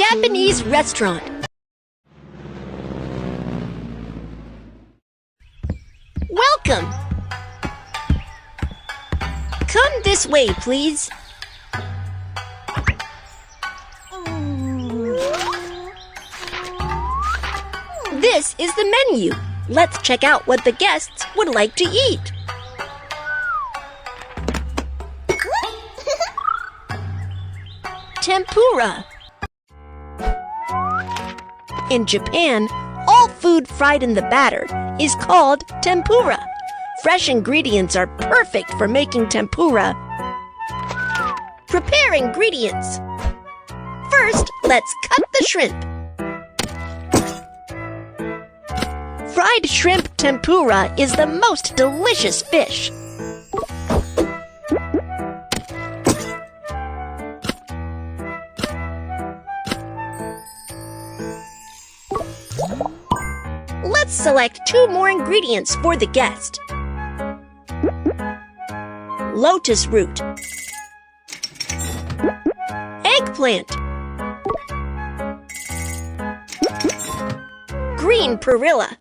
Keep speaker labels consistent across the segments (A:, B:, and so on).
A: Japanese restaurant. Welcome! Come this way, please. This is the menu. Let's check out what the guests would like to eat. Tempura. In Japan, all food fried in the batter is called tempura. Fresh ingredients are perfect for making tempura. Prepare ingredients. First, let's cut the shrimp. Fried shrimp tempura is the most delicious fish. Let's select 2 more ingredients for the guest. Lotus root, eggplant, green perilla,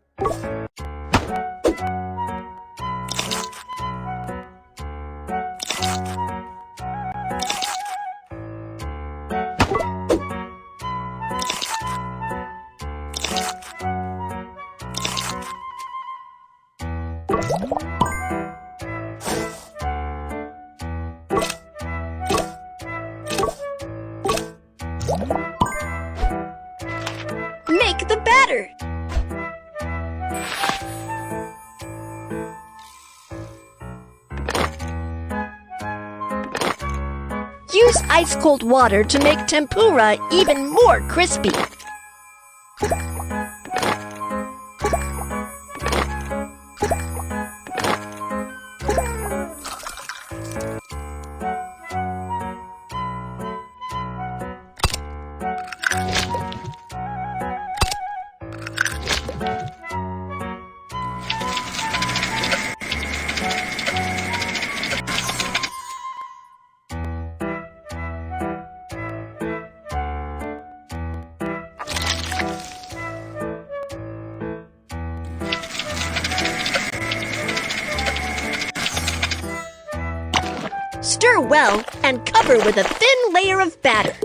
A: make the batter. Use ice-cold water to make tempura even more crispy. Stir well and cover with a thin layer of batter.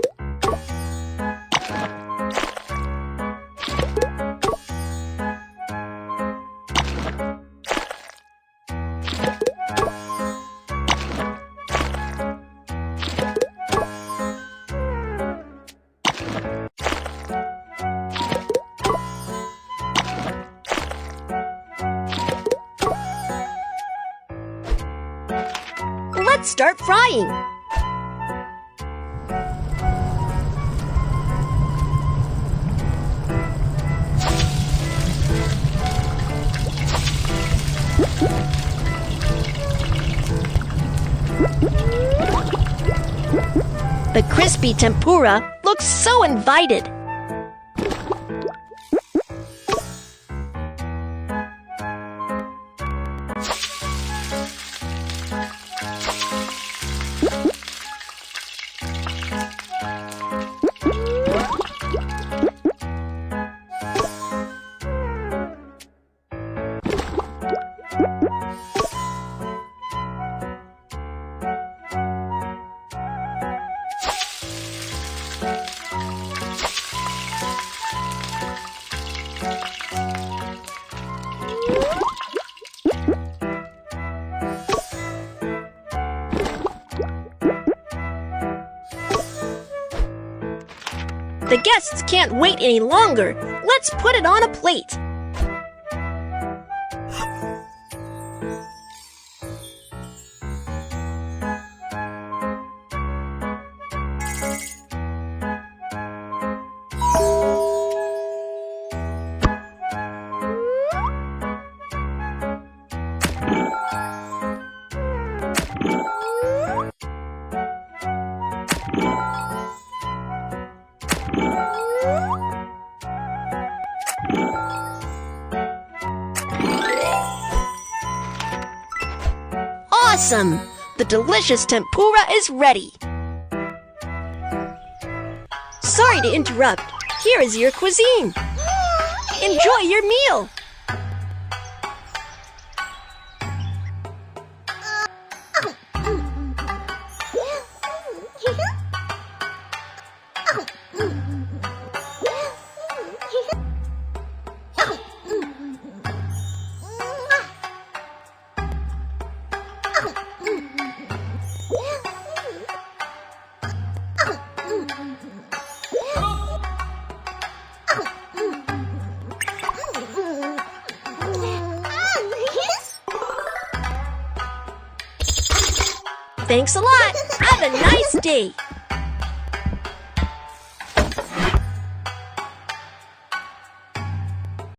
A: Let's start frying. The crispy tempura looks so invited. The guests can't wait any longer. Let's put it on a plate. Awesome! The delicious tempura is ready. Sorry Sorry to interrupt. Here is your cuisine. Enjoy your meal. Thanks a lot. Have a nice day.